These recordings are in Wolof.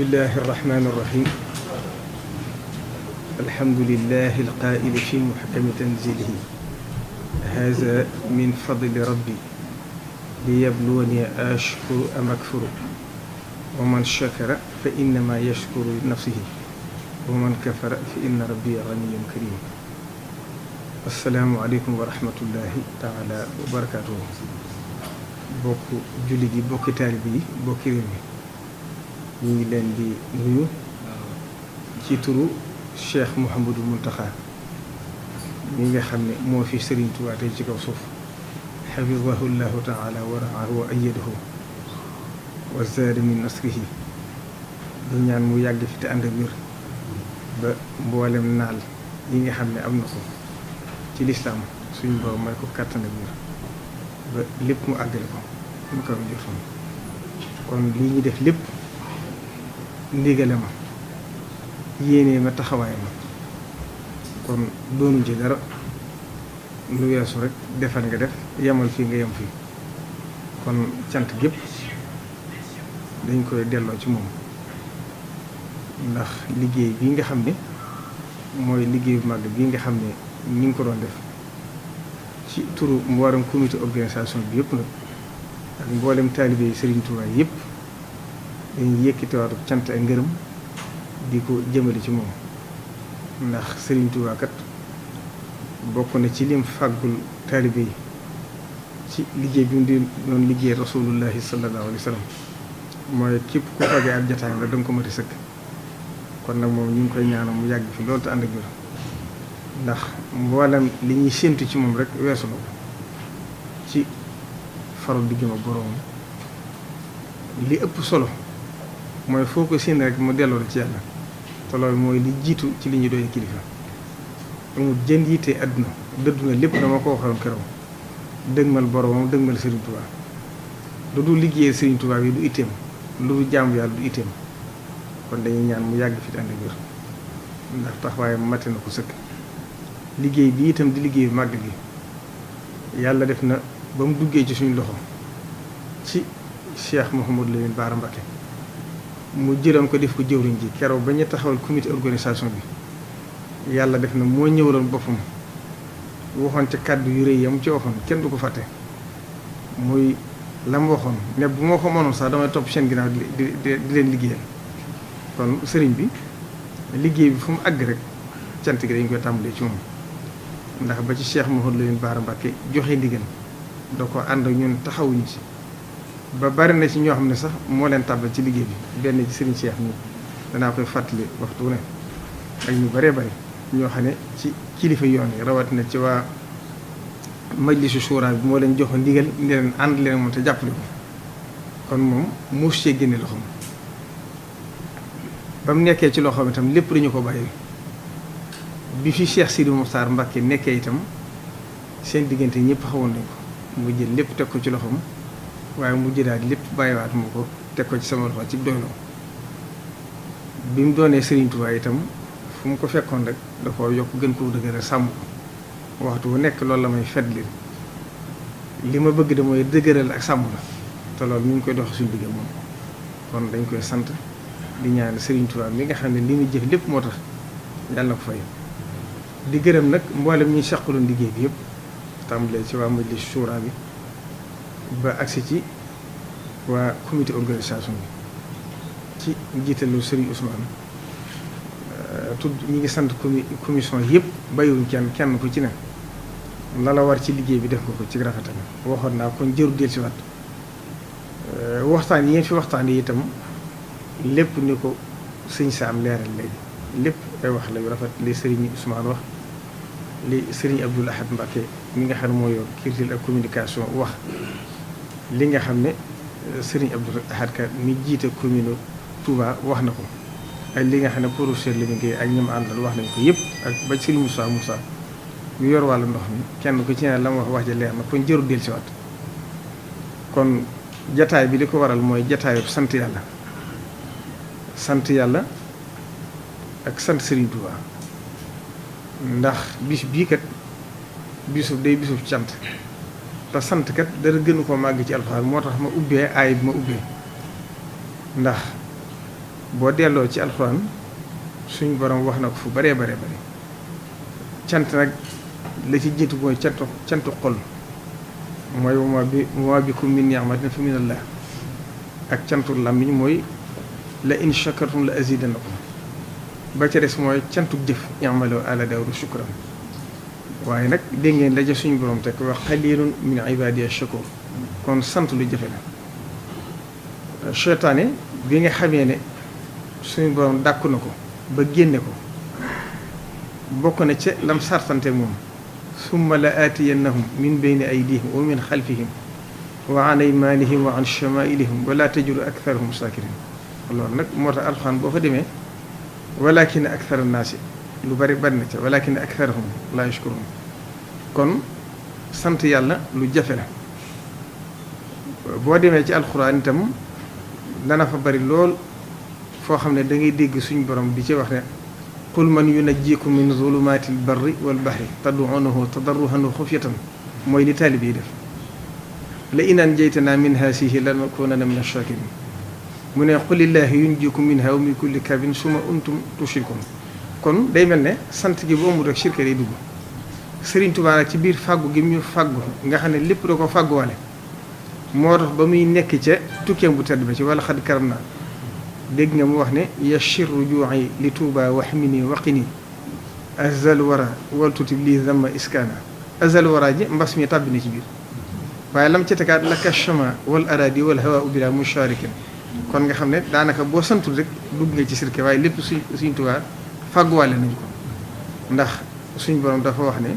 bismillahi irrahmani irrahim alhamdulilahi alqaili fi muhkami tanzilihi haza min fadli rabbi liyabluwani ashkuru am akfuru wa man shakara fa innama yashkuru li nafsihi wa man kafara fa inna rabbi ganiyyun karim. assalaamu aleykum wa rahmatullahi taala wa barakatuhu. bokk julli gi, bokki taalibe yi, bokki réew mi, ñu ngi leen di nuyu ci turu Cheikh Mouhamadou Mountakha mi nga xam ne moo fi Serigne Touba tey ci kaw suuf, xafidahu llahu taala wa raahu wa ayyadahu wa zaada min nasrihi. du ñaan mu yàgg fi te ànd ak wér ba mboolem naal yi nga xam ne am na ko ci lislaam suñu borom may ko kàttan ak wér ba lépp mu àggale ko mu kaw jotoon. kon lii ñu def lépp ndigale ma, yéenee ma, taxawaay ma, kon doonuñ ci dara lu weesu rek defal nga def, yemal fii nga yem fii. kon cant gépp dañ koy delloo ci moom, ndax liggéey bii nga xam ne mooy liggéey bu mag bii nga xam ne ñu ngi ko doon def ci turu mboolem comité organisation bi yëpp nag ak mboolem taalibe yi Serigne Touba yëpp dañuy yëkkatiwaatu cant ak ngërëm di ko jëmale ci moom. ndax Serigne Touba kat bokk na ci lim fàggul taalibe yi ci liggéey bi mu di doon liggéey rasulullahi sallallahu alayhi wa sallam mooy képp ku fagee ak jataay la danga ko mati sëkk. kon nag moom ñu ngi koy ñaanal mu yàgg fi loolu te ànd ak wér, ndax mboolem li ñuy séentu ci moom rek weesu na ko ci faru diggam ak boroomam. li ëpp solo mooy foo ko séen rek mu delloo ci yàlla, te loolu mooy li jiitu ci li ñu doy kilifa. amul jën yitte àdduna, dëddu na lépp, dama ko waxoon keroog, dëgmal boroomam, dëgmal Serigne Touba. lu dul liggéeyee Serigne Touba bi du itteem, lu dul jaamu yàlla du itteem. kon dañuy ñaan mu yàgg fi te ànd ak wér, ndax taxawaay mate na ko sëkk. liggéey bi itam di liggéey màgg gi yàlla def na ba mu duggee ci suñu loxo ci Cheikh Mouhamadou Lamine Bara Mbacké mu jëloon ko def ko jëwriñ ji keroog ba ñu taxawal comité organisation bi. yàlla def na moo ñëwaloon boppam waxoon ca kàddu yu rëy yam ci waxoon kenn du ko fàtte, muy la mu waxoon ne bu moo ko mënoon sax damay topp seen ginnaaw di leen liggéeyal. kon sëriñ bi liggéey bi fu mu àgg rek cant gi dañ koy tàmbalee ci moom, ndax ba ci Cheikh Mouhamadou Lamine Bara Mbacké joxe ndigal da ko ànd ak ñun taxawuñu ci ba bari na ci ñoo xam ne sax moo leen tàbbal ci liggéey bi. benn ci sëriñ Cheikh ñi danaa koy fàttali waxtu ne ak ñu bëree bëri ñoo xam ne ci kilifa yoon yi rawatina ci waa majlisu suuraa bi moo leen jox ndigal ne leen ànd leen moom te jàppale ko. kon moom muus cee génne loxoom ba mu nekkee ci loxoom itam lépp dañu ko bàyyi. bi fi Cheikh Sidi Mokhtar Mbacké nekkee itam seen diggante ñëpp xawoon nañ ko, mu jël lépp teg ko ci loxoom, waaye mu jëlaat lépp bàyyiwaat mu ko teg ko ci sama loxo ci doyloo. bi mu doonee Serigne Touba itam fu mu ko fekkoon rek da koo yokk gën koo dëgëral sàmm ko. waxtu bu nekk loolu la may fetli li ma bëgg de mooy dëgëral ak sàmm la, te loolu ñu ngi koy dox suñu digg moom. kon dañ koy sant di ñaan Serigne Touba mi nga xam ne li muy jëf lépp moo tax yàlla na ko fay. di gërëm nag mboolem ñi saqaloon liggéey bi yëpp, tàmbalee ci waa majlis shura bi ba agsi ci waa comité organisation bi ci njiitalu Serigne Ousmane. tudd ñi ngi sant commission yëpp bàyyiwuñ kenn ku ci ne la la war ci liggéey bi def nga ko ci rafetal. waxoon naa kon jëru del si waat waxtaan yi ngeen fi waxtaan yi itam lépp ni ko sëñ Saam leeral léegi lépp ay wax la yu rafet. li Serigne Ousmane wax, li Serigne Abdoul Ahad Mbacké mi nga xam ne moo yor culture ak communication wax, li nga xam ne Serigne Abdoul Ahad Ka mi jiite commune Touba wax na ko, ak li nga xam ne professeur li liggéey ak ñi ma àndal wax nañ ko yëpp, ak ba Serigne Moussa ñu yor wàllu ndox mi kenn ku ci ne la ma wax ja leer na kon jëru del si waat. kon jataay bi li ko waral mooy jataayu sant yàlla ak sant Serigne Touba, ndax bis bii kat bisub cant, te sant kat dara gënu ko màgg ci alxuraan. moo tax ma ubbee aay bi ma ubbee, ndax boo delloo ci alxuraan suñ borom wax na ko fu baree bare bare cant nag la ci jiitu mooy cantu xol mooy wa bikum min ni'matin fa minallah ak cantu làmmiñ mooy la in shakartum la azidannakum ba ca des mooy cantu jëf i'malu ala Daawuda shukran waaye nag dégg ngeen daje suñu borom teg wax qalilun min ibadiya shakur kon sant lu jafe la seytaane bi nga xamee ne suñu borom dàkku na ko ba génne ko bokk na ca lam sartante moom summa la aatiyannahum min bayni aydihim wa min xalfihim wa an aymanihim wa an chamailihim wala tajidu aktharahum shakirin loolu nag moo tax alxuraan boo fa demee walakin akthara naasi lu bari na ca walakin aktharahum la yashkurun kon sant yàlla lu jafe la boo demee ci alxuraan itam dana fa bari lool foo xam ne da ngay dégg suñu borom di ci wax ne qul man yunajjikum min zulumatil barri wal bahri tad'uunahu tadarruhan wa xufyatan mooy li taalibe yi def la in anjaytanaa min haasihi lanakuunanna mina shaakiriin mu ne qulillaahi yunjiikum minhaa wa min kulli kaabin summa antum tushrikuun kon day mel ne sant gi bu amul rek shirka day dugg Sëriñ Tuubaa nag ci biir fàggu gi ñu fàggu nga xam ne lépp da ko fàgguwale moo tax ba muy nekk ca tukkeem bu tedd ba ci wala xad karam naa dégg nga mu wax ne yashir rujuu'i li Tuubaa waxmini waqini azal wara waltutib lii zamma iskaana azal wara ji mbas mi tàbbi na ci biir waaye lam ca tegaat laka chama wal aradi wal hawa bila musharikin kon nga xam ne daanaka boo santul rek dugg nga ci sirke waaye lépp suñ Tuubaa fàgguwale nañ ko ndax suñ borom dafa wax ne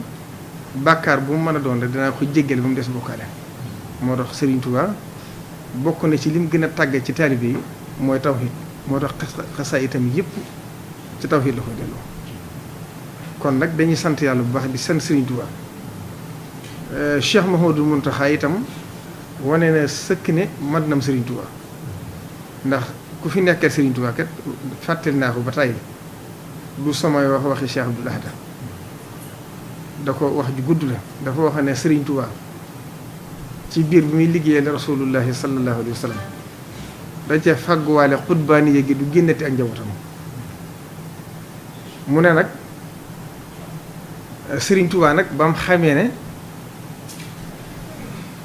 bàkkaar bu mu mën a doon rek dinaa ko jéggale ba mu des bokkaale moo tax Sëriñ Tuubaa bokk na ci lim gën a tàgge ci taalibe yi mooy tawhid moo tax xasaa itam yëpp ci tawhid la koy delloo kon nag dañuy sant yàlla bu baax di sant Sëriñ Tuubaa Cheikh Mouhamadou Mountakha itam wane na sëkk ne mat nam Sëriñ Tuubaa ndax ku fi nekkal Sëriñ Tuubaa kat fàttali naa ko ba tàyyi du samay waxi Cheikh Abdoul Ahad da ko wax ju gudd la dafa wax ne Sëriñ Tuubaa ci biir bi muy liggéeyal rasulullahi sallallahu alayhi wa sallam da cee fàgguwaale xutbaani yéegi du génnati ak njabootam mu ne nag Sëriñ Tuubaa nag ba mu xamee ne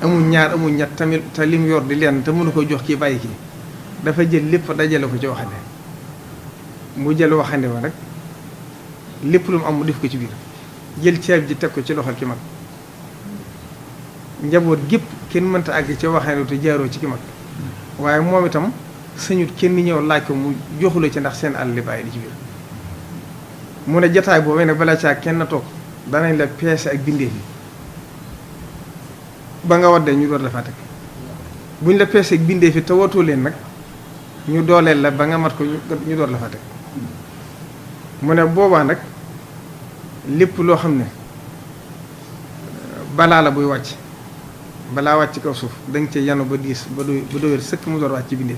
amul ñaar amul ñett tamit te lim yor di leen te mënu ko jox kii bàyyi kii dafa jël lépp dajale ko ci waxande mu jël waxande wa nag lépp lu mu am mu def ko ci biir jël ceeb ji teg ko ci loxol ki mag njaboot gépp kenn mënta àgg ci waxande te jaaroo ci ki mag waaye moom itam sañut kenn ñëw laaj ko mu joxula ci ndax seen àll li bàyyi di ci biir mu ne jataay boobee nag balaa caa kenn toog danañ la peese ak bindee fi ba nga waddee ñu door la fa teg buñ la peese ak bindee fi te watoo leen nag ñu dooleel la ba nga mat ko ñu door la fa teg mu ne boobaa nag lépp loo xam ne balaa la buy wàcc balaa wàcc kaw suuf danga cee yanu ba diis ba doyal sëkk mu door wàcc ci bindee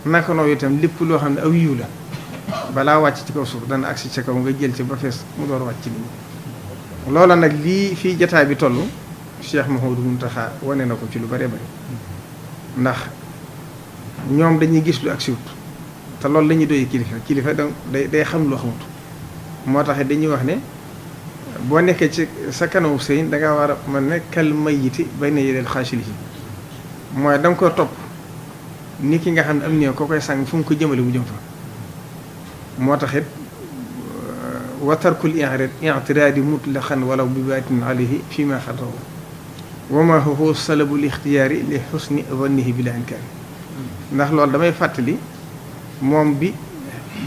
fi naka noonu itam lépp loo xam ne aw yiw la balaa wàcc ci kaw suuf dana agsi ca kaw nga jël ci ba fees mu door wàcc ci nit loola nag lii fii jataay bi toll Cheikh Mouhamadou Mountakha wane na ko ci lu bare bari ndax ñoom dañuy gis lu ak siwut te loolu la ñuy doy kilifa donc day xam loo xamut moo tax dañuy wax ne boo nekkee ci sa kanamu sëriñ da nga war a mën ne kal mayyiti bayna yadayil xaasilihi mooy da nga ko topp ni ki nga xam ne am néew koo koy sàng fu mu ko jëmale mu jëm fa moo tax it wa tarkul i'tiraadi mutlaqan walaw bi baatin alayhi fi ma xatahu wa ma huwa salabul ixtiyaari li xusni zannihi bila inkaari ndax loolu damay fàttali moom bi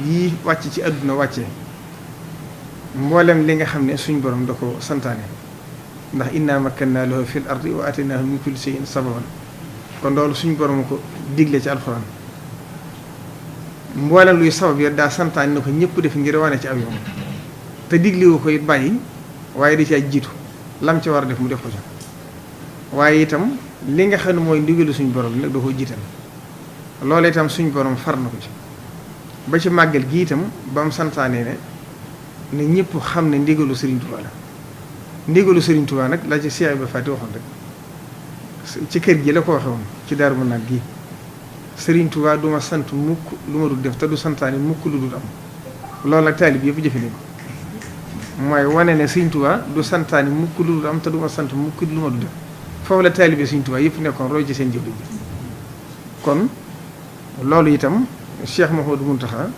yii wàcc ci àdduna wàccee mboolem li nga xam ne suñ borom da ko santaane ndax inna makkanna lahu fil ardi wa ataynaahu min kulli shay'in sababan kon loolu suñ borom ko digle ci alxuraan mboolem luy sabab ya daa santaane na ko ñëpp def ngir wane ci aw yoon te diglewu ko it bàyyi waaye da ci jiitu lam ci war a def mu def ko ci waaye itam li nga xam ne mooy ndigalu suñ borom nag da ko jiital loolu itam suñ borom far na ko ci ba ci màggal gi itam ba mu santaane ne ñëpp xam ne ndigalu Serigne Touba la ndigalu Serigne Touba nag la ci Cheikh Ibrahima Fati waxoon rek ci kër gi la ko waxe woon ci Daaru Manaan gi Sëriñ Tuubaa du ma sant mukk lu ma dul def te du santaane mukk lu dul am loolu nag taalib yëpp jëfe nañ ko mooy wane ne Sëriñ Tuubaa du santaane mukk lu dul am te du ma sant mukk lu ma dul def foofu la taalibe Sëriñ Tuubaa yëpp nekkoon roy ci seen jëwriñ ji kon loolu itam Cheikh Mouhamadou Mountakha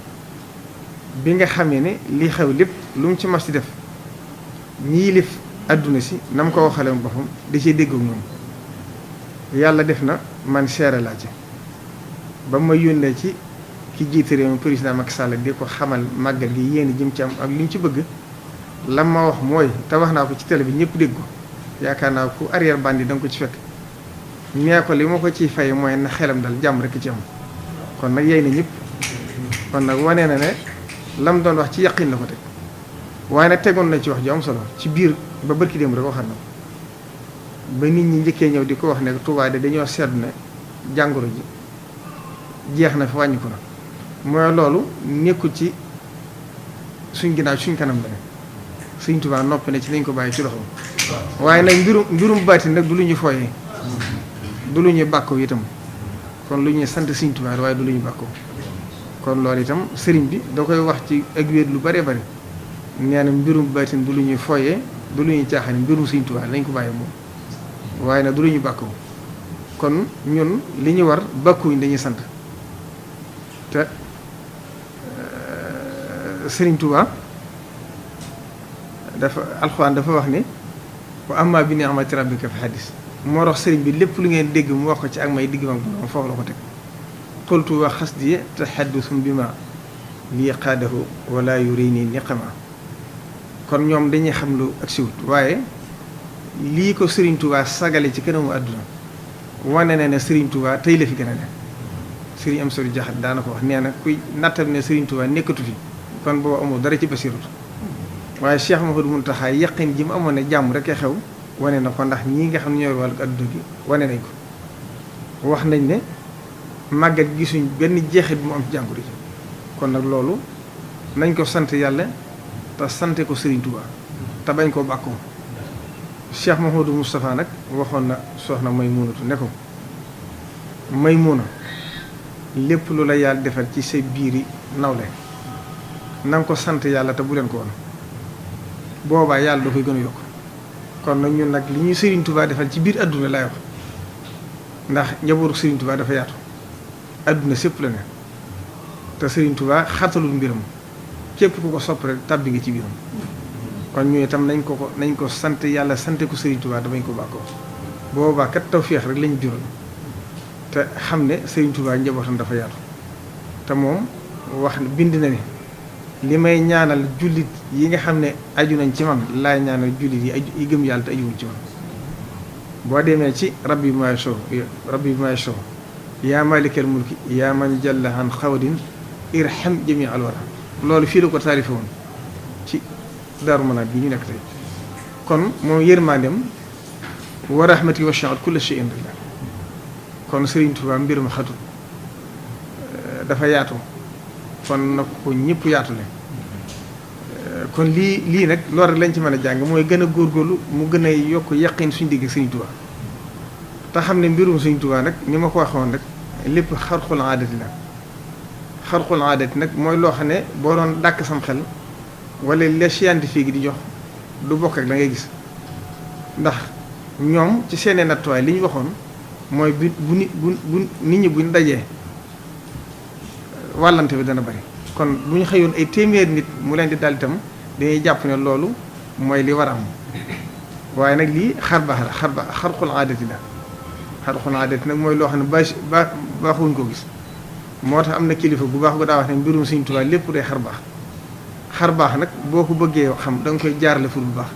bi nga xamee ne lii xew lépp lu mu ci mas ci def ñii lif adduna si na mu ko waxale boppam da cee déggoog ñoom yàlla def na man seere laa ci ba ma yónnee ci ki jiite réew mi président Macky Sall di ko xamal màggal gi yéen jëm ci am ak li mu ci bëgg lam ma wax mooy te wax naa ko ci télé bi ñëpp dégg ko yaakaar naa ku arrière bandi da nga ko ci fekk nee ko li ma ko ciy fay mooy na xelam dal jàmm rek ci am kon nag yey na ñëpp kon nag wane na ne lam doon wax ci yaqin la ko teg waaye nag tegoon na ci wax ju am solo ci biir ba bërki dem rek waxaat na ba nit ñi njëkkee ñëw di ko wax ne Touba de dañoo seetlu ne jàngoro ji jeex na fi wàññi ko na mooy loolu nekkul ci suñ ginnaaw suñ kanam la ne Sëriñ Touba noppi ne ci nañ ko bàyyi ci loxo waaye nag mbirum baati nag du lu ñu fooyee du lu ñuy bàkkoo itam kon lu ñuy sant Sëriñ Touba waaye du lu ñu bàkkoo kon loolu itam sëriñ bi da koy wax ci ak wéet lu bare bare nee na mbirum baatin du lu ñuy fooyee du lu ñuy caaxaan mbirum Sëriñ Touba nañ ko bàyyi moom waaye nag du lu ñu bàkkoo kon ñun li ñu war bàkkuñ dañuy sant te Sëriñ Touba dafa alxuraan dafa wax ne wa amma bi ni'mati rabbika fa hadis moo tax sëriñ bi lépp lu ngeen dégg mu wax ko ci ak may digg mag borom foofu la ko teg qultu wa xasdi tahaddusum bi ma lii qaadahu wala yurini niqama kon ñoom dañuy xam lu ak siwut waaye lii ko Sëriñ Touba sagale ci kanamu àdduna wane na ne Sëriñ Touba tey la fi gën a ne Sëriñ Amsatu Jaxate daana ko wax nee na kuy nattab ne Sëriñ Touba nekkatu fi kon boobu amul dara ci basiratu waaye Cheikh Mouhamadou Mountakha yaqin ji mu amoon ne jàmm rek a xew wane na ko ndax ñii nga xam ne ñooy wàllu adduna gi wane nañ ko wax nañ ne màggat gisuñ benn jeexit bu mu am ci jàngoro ji kon nag loolu nañ ko sant yàlla te sante ko Sëriñ Touba te bañ koo bàkkoo Cheikh Mouhamadou Moustapha nag waxoon na soxna Maymunatu ne ko Maymuna lépp lu la yàlla defal ci sa biiri nawle na nga ko sant yàlla te bu leen ko woon boobaa yàlla da koy gën a yokk kon nag ñun nag li ñuy Sëriñ Touba defal ci biir adduna lay wax ndax njabootu Sëriñ Touba dafa yaatu adduna sépp la ne te Sëriñ Touba xatalul mbiram képp ku ko sopp rek tàbbi nga ci biiram kon ñu itam nañ ko sant yàlla sante ko Sëriñ Touba damañ ko bàkkoo boobaa kat tawféex rek lañ jural te xam ne Sëriñ Touba njabootam dafa yaatu te moom wax bind na ne li may ñaanal jullit yi nga xam ne aju nañ ci man laay ñaanal jullit yi gëm yàlla te ajuwuñ ci man boo demee ci rabbi bi may show yaa malikal mulki yaa man jalla an xawdin irham jami alwara loolu fii la ko taarife woon ci Daaru Manaan bi ñu nekk tey kon moom yërmaandem wa rahmati wasi'at kulla shay'in kon Sëriñ Tuubaa mbir ma xatul dafa yaatu kon nag ko ñëpp yaatule kon lii nag loolu rek lañ ci mën a jàng mooy gën a góorgóorlu mu gën a yokk yaqin suñu digg Sëriñ Tuubaa te xam ne mbirum Sëriñ Tuubaa nag ni ma ko waxoon rek lépp xarxul aadati la xarxul aadati nag mooy loo xam ne boo doon dàkk sam xel wala les scientifique di jox du bokk ak la ngay gis ndax ñoom ci seeni nattuwaay li ñu waxoon mooy bu nit ñi buñ dajee wàllante bi dana bari kon bu ñu xëyoon ay téeméer nit mu leen di dal itam dañuy jàpp ne loolu mooy li war a am waaye nag lii xarbaax la xarxul aadati la xarxul aadati nag mooy loo xam ne baaxuñ ko gis moo tax am na kilifa bu baax bu daa wax ne mbirum Sëriñ Tuubaa lépp day xarbaax nag boo ko bëggee xam da nga koy jaarale fu bu baax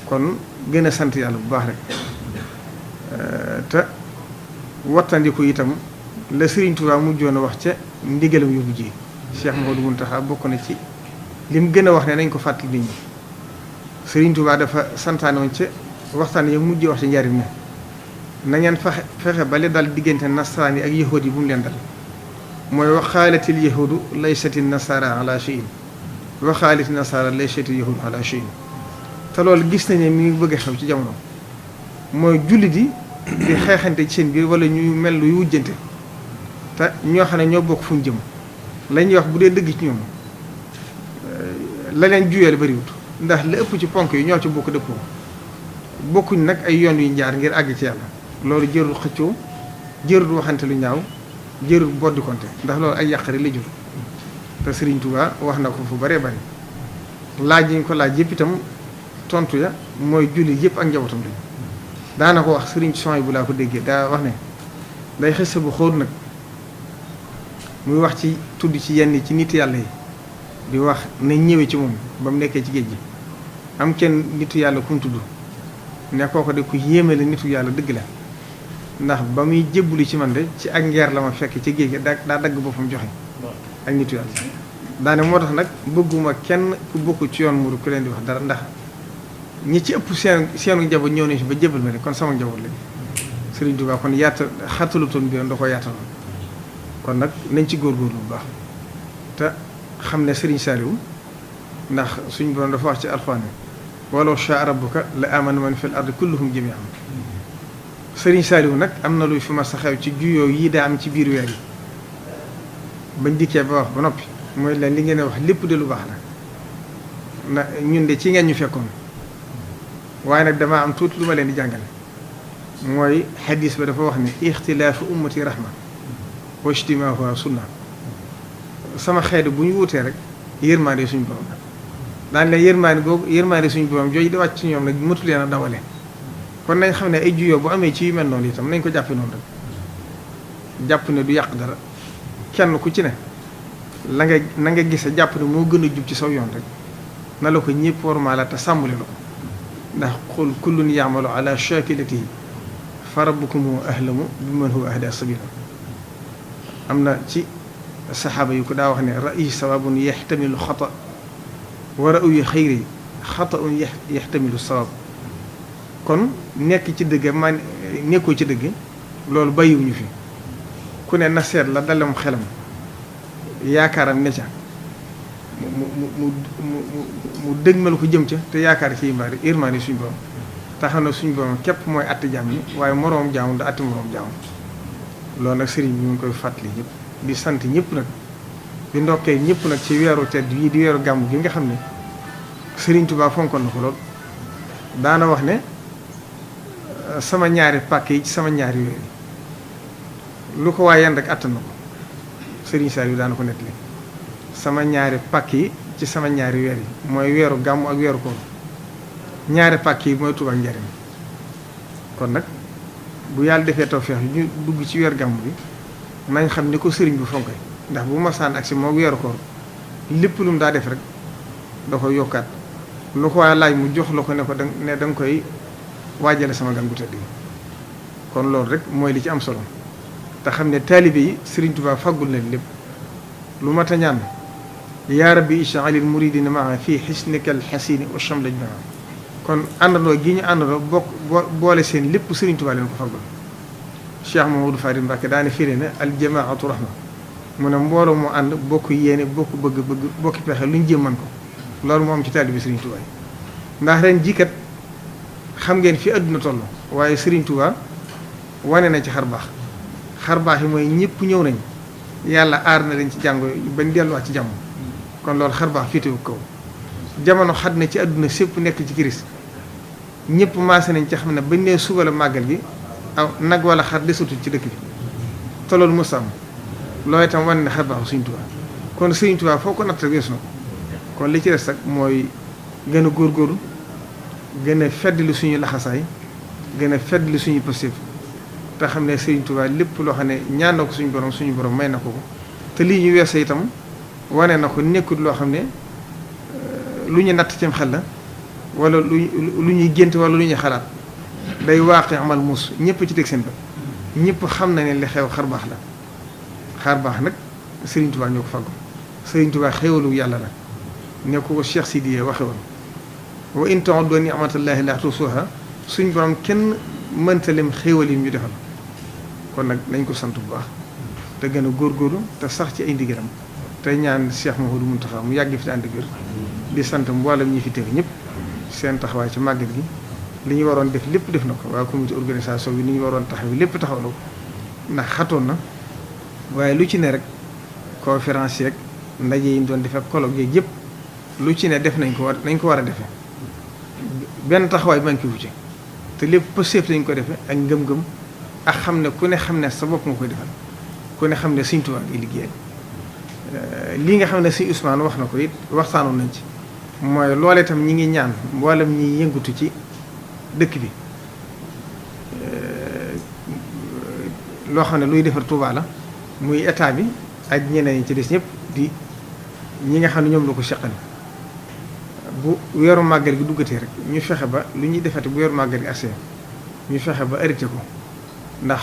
kon gën a sant yàlla bu baax rek te wattandiku itam la Sëriñ Tuubaa mujjoon a wax ca ndigalam yu mujj Cheikh Mouhamadou Mountakha bokk na ci lim gën a wax ne nañ ko fàttali nit ñi Sëriñ Tuubaa dafa santaane woon ca waxtaan ya mujj wax ci njariñ ne na ngeen fexe ba li dal diggante nasaraan yi ak yahuud yi bu mu leen dal mooy waxaalatil yahuudu laysati nasara ala shay'in waxaalati nasara laysati yahuudu ala shay'in te loolu gis nañ ne mi ngi bëgg a xew ci jamono mooy jullit yi di xeexante ci seen biir wala ñuy mel luy wujjante te ñoo xam ne ñoo bokk fu ñu jëm la ñuy wax bu dee dëgg ci ñoom la leen juyeel bariwut ndax li ëpp ci ponk yi ñoo ci bokk dëppoo bokkuñ nag ay yoon yu jaar ngir àgg ci yàlla loolu jërul xëccoo jërul waxante lu ñaaw jërul boddi konte ndax loolu ay yàqari la jur te Serigne Touba wax na ko fu baree bari laaj yi ñu ko laaj yëpp itam tontu ya mooy julli yëpp ak njabootam lañu daana ko wax Serigne Souhaïbou bu laa ko déggee daa wax ne day xës bu xóot nag muy wax ci tudd ci yenn ci nit yàlla yi di wax nañ ñëwee ci moom ba mu nekkee ci géej gi am kenn nitu yàlla ku mu tudd ne kooko de ku yéeme la nitu yàlla dëgg la ndax ba muy jébbuli ci man de ci ak ngeer la ma fekk ci géej gi daa dagg boppam joxe ak nitu yàlla daane moo tax nag bëgguma kenn ku bokk ci yoon muru ku leen di wax dara ndax ñi ci ëpp seenu njaboot ñëw nañ si ba jébal ma ne kon sama njaboot lañ Sëriñ Tuubaa kon yaata xartalutoon bi da ko yaataloon kon nag nañ ci góorgóorlu bu baax te xam ne Sëriñ Saaliw ndax suñ borom dafa wax ci alxuraan walaw shaa rabbuka la amana man fil ardi kulluhum jami'an Sëriñ Saaliw nag am na luy fi ma sa xew ci juyoo yi daa am ci biir weer yi bañ dikkee ba wax ba noppi mooy leen li ngeen wax lépp de lu baax la na ñun de ci ngeen ñu fekkoon waaye nag damaa am tuuti lu ma leen di jàngale mooy xadiis ba dafa wax ne ixtilaafu ummati rahma wa ijtimaahuha sunna sama xeet bu ñu wutee rek yërmaande suñu borom daan leen yërmaande suñu borom jooju di wàcc ci ñoom nag mëtu leen a dawale kon nañ xam ne ay juyoo bu amee ci yu mel noonu itam nañ ko jàppe noonu rek jàpp ne du yàq dara kenn ku ci ne la nga na nga gise jàpp ne moo gën a jub ci saw yoon rek na la ko ñëpp warmaala te sàmmule la ko ndax qul kullun ya'malu ala shakilatihi fa rabbukum ahlamu bi man huwa ahda sabila am na ci saxaaba yu ko daa wax ne ra'yi sawabun yaxtamilu xata wa ra'yu xayri xataun yaxtamilu sawab kon nekk ci dëgg man nekkoo ci dëgg loolu bàyyiwuñu fi ku ne na seet la dalam xelam yaakaaram ne ca mu dëgmal ko jëm ca te yaakaar ci yërmaande suñu borom taxaw na suñu borom képp mooy atti jaam yi waaye moroom jaamam da atti moroom jaamam loolu nag sëriñ bi mu ngi koy fàttali ñëpp di sant ñëpp nag di ndokkee ñëpp nag ci weeru tedd yii di weeru gàmmu gi nga xam ne Sëriñ Tuubaa fonkoon na ko lool daana wax ne sama ñaari pàkk yi ci sama ñaari weer yi lu ko waaye yan rek attan na ko Sëriñ Saliou daana ko nettali sama ñaari pàkk yi ci sama ñaari weer yi mooy weeru gàmmu ak weeru koor ñaari pàkk yi mooy Tuubaa ak Njariñ kon nag bu yàlla defee tawfeex ñu dugg ci weer gàmmu bi nañ xam ni ko sëriñ bi fonkoy ndax bu masaan ak si moo weeru koor lépp lu mu daa def rek da koy yokkaat lu ko waaye laaj mu jox la ko ne ko da nga koy waajale sama gan gu tëdd yi kon loolu rek mooy li ci am solo te xam ne taalibe yi Sëriñ Tuubaa faggul leen lépp lu mat a ñaan yaa rabbi ij'alil muridina maa fii xisnikal xasini wa chamlaj maa kon àndandoo gi ñu àndandoo boole seen lépp Sëriñ Tuubaa leen ko faggul Cheikh Mamadou Farid Mbacké daane firi na al jamaatu rahma mu ne mbooloo mu ànd bokk yéene bokk bëgg-bëgg bokki pexe lu ñu jéem man ko loolu moo am ci taalibe Sëriñ Tuubaa ndax ren jikat xam ngeen fi àdduna toll waaye Sëriñ Tuubaa wane na ci xar baax yi mooy ñëpp ñëw nañ yàlla aar na leen ci jàngo bañ delluwaat ci jàmm kon loolu xar baax féetewu kaw jamono xat na ci àdduna sépp nekk ci kiris ñëpp maase nañ ci xam ne bañ nee suba la màggal gi aw nag wala xar desatul ci dëkk bi te loolu mos am loolu itam wane na xar baaxu Sëriñ Tuubaa kon Sëriñ Tuubaa foo ko natt weesu na ko kon li ci des rek mooy gën a góorgóorlu gën a feddali suñu laxasaay gën a feddali suñu positif te xam ne Sëriñ Tuubaa lépp loo xam ne ñaan na ko suñu borom may na ko ko te lii ñu weesa itam wane na ko nekkul loo xam ne lu ñu natt cim xel la wala lu ñuy gént wala lu ñuy xalaat day waaqi amal muus ñëpp ci teg seen bët ñëpp xam na ne li xew xar baax la xar baax nag Sëriñ Tuubaa ñoo ko faggu Sëriñ Tuubaa xéwalu yàlla la ne ko Cheikh Sidiye waxe woon wa in ta'uddu ni'matallahi la tuhsuha suñ borom kenn mënta lim xéwal yi ñu defal kon nag nañ ko sant bu baax te gën a góorgóorlu te sax ci ay ndigalam te ñaan Cheikh Mouhamadou Mountakha mu yàgg fi te ànd ak wér di sant mboolem ñi fi teew ñëpp seen taxawaay ci màggal gi li ñu waroon def lépp def na ko waa comité organisation bi ni ñu waroon taxaw lépp taxaw na ko ndax xatoon na waaye lu ci ne rek conférence yeeg ndaje yi ñu doon def ak colloque yeeg yëpp lu ci ne def nañ ko war a defee benn taxawaay manqué wu ci te lépp pëseef lañ ko defee ak ngëm-ngëm ak xam ne ku ne xam ne sa bopp nga koy defal ku ne xam ne Sëriñ Tuubaa ngay liggéeyal lii nga xam ne Sëriñ Ousmane wax na ko it waxtaanoon nañ ci mooy loolee itam ñi ngi ñaan mboolem ñi yëngatu ci dëkk bi loo xam ne luy defar Touba la muy état bi ak ñeneen ñi ci des ñëpp di ñi nga xam ne ñoom la ko seqal bu weeru màggal gi duggatee rek ñu fexe ba lu ñuy defati bu weeru màggal gi accès ñu fexe ba arrêté ko ndax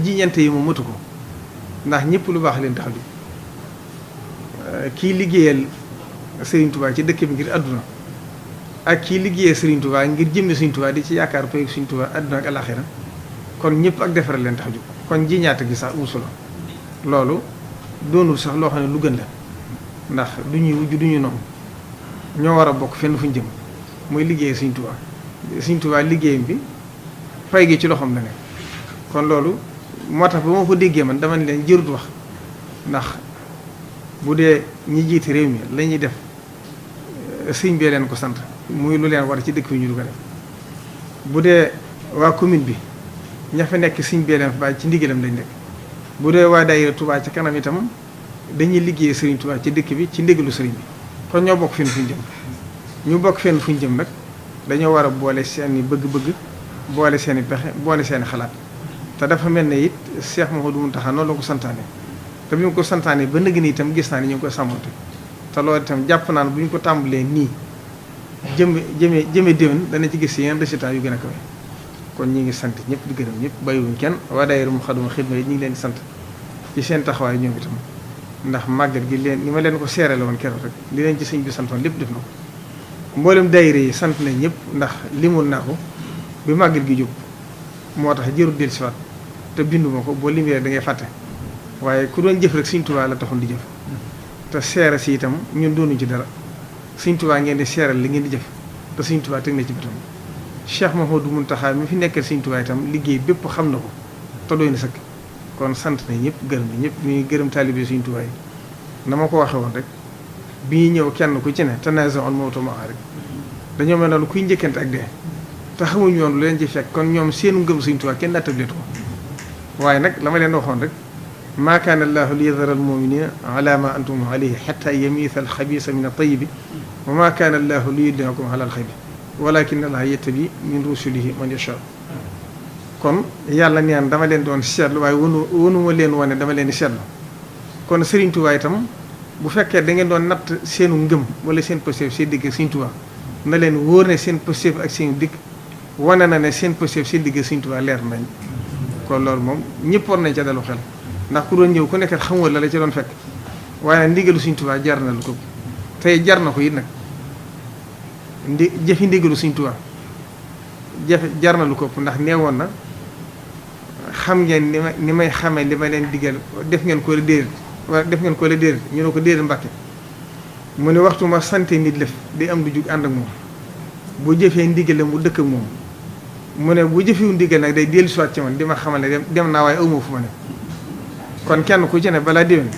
jiñante yi moom matu ko ndax ñëpp lu baax leen tax a jóg kii liggéeyal Serigne Touba ci dëkk bi ngir àdduna ak kii liggéeyal Serigne Touba ngir jëmmi Serigne Touba di ci yaakaar pay Serigne Touba àdduna ak alaxira kon ñëpp ak defaral leen tax a jóg kon jiñaate gi sax usu la loolu doonul sax loo xam ne lu gën la ndax du ñuy wujj du ñu noonu ñoo war a bokk fenn fu ñu jëm mooy liggéeyal Serigne Touba Serigne Touba liggéeyam bi fay gi ci loxoom la ne kon loolu moo tax ba ma ko déggee man dama ne leen jërut wax ndax bu dee ñi jiite réew mi la ñuy def sëñ bee leen ko sant muy lu leen war ci dëkk bi ñu du ko def bu dee waa commune bi ña fa nekk sëñ bee leen fa bàyyi ci ndigalam lañ nekk bu dee waa daayira Touba ca kanam itam dañuy liggéey Serigne Touba ci dëkk bi ci ndigalu Serigne bi kon ñoo bokk fenn fu ñu jëm ñu bokk fenn fu ñu jëm nag dañoo war a boole seeni bëgg-bëgg boole seeni pexe boole seeni xalaat te dafa mel ne it Cheikh Mouhamadou Mountakha noonu la ko santaane te bi mu ko santaane ba nëgg ni itam gis naa ni ñu ngi koy sàmmante te loolu itam jàpp naan bu ñu ko tàmbalee nii jëme déwén dana ci gis yeneen résultats yu gën a kawe kon ñi ngi sant ñëpp di gërëm ñëpp bàyyiwuñ kenn waa daayira Moukhaddamatoul Khidma yi ñu ngi leen di sant ci seen taxawaay ñoom itam ndax màggal gi leen ni ma leen ko seerale woon keroog rek li leen ci sëñ bi santoon lépp def na ko mboolem daayira yi sant nañ ñëpp ndax limul naa ko bi màggal gi jóg moo tax jërul del siwaat te binduma ko boo limee da ngay fàtte waaye ku doon jëf rek Sëriñ Tuubaa la taxoon di jëf te seere si itam ñun doonuñ ci dara Sëriñ Tuubaa ngeen di seeral li ngeen di jëf te Sëriñ Tuubaa teg na ci bëtam Cheikh Mouhamadou Mountakha mi fi nekkal Sëriñ Tuubaa itam liggéey bépp xam na ko te doy na sëkk kon sant na ñëpp gërëm na ñëpp ñuy gërëm taalibe Sëriñ Tuubaa yi na ma ko waxee woon rek bi ñëw kenn ku ci ne tanaazaa'ul mawtu ma'an rek dañoo mel noonu kuy njëkkante ak dee te xamuñu yoon lu leen ci fekk kon ñoom seenu ngëm Sëriñ Tuubaa kenn nattableetu ko waaye nag la ma leen waxoon rek maa kaana allaahu liyadara al-mu'miniina alaa maa antum alayhi hattaa yamiiza al-xabiisa mina at-tayyibi wa maa kaana allaahu liyudli'akum alaa al-ghaybi walaakinna allaaha yattabii min rusulihi man yashaa kon yàlla neen dama leen doon seetlu waaye wonuma leen wane dama leen di seetlu kon Sëriñ Tuubaa itam bu fekkee da ngeen doon natt seenu ngëm wala seen pëstéef seen digg Sëriñ Tuubaa na leen wóor ne seen pëstéef ak seen digg wane na ne seen pëstéef seen digg Sëriñ Tuubaa leer nañ kon loolu moom ñëpp war nañ ca dalu xel ndax ku doon ñëw ku nekk xamul la ci doon fekk waaye ndigalu Sëriñ Tuubaa jar na lu ko tey jar na ko it nag jëfi ndigalu Sëriñ Tuubaa jar na lu ko ndax neewoon na xam ngeen ni may xamee li ma leen digal def ngeen ko la déedéet wala def ngeen ko la déedéet ñu ne ko déedéet Mbàkke mu ne waxtu ma sante nit lëf di am du jug ànd ak moom bu jëfee ndigal mu dëkk ak moom mu ne bu jëfewu ndigal nag day dellu siwaat ci man di ma xamal ne dem naa waaye awma fu ma ne kon kenn ku ci ne balaa déwén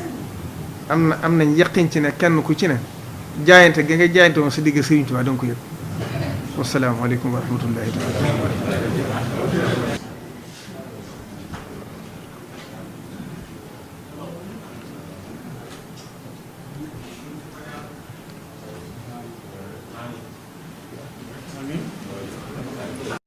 am nañ yaqin ci ne kenn ku ci ne jaayante ga nga jaayante woon sa digg Sëriñ Tuubaa danga ko yëg wassalaamu aleykum wa rahmatullahi taala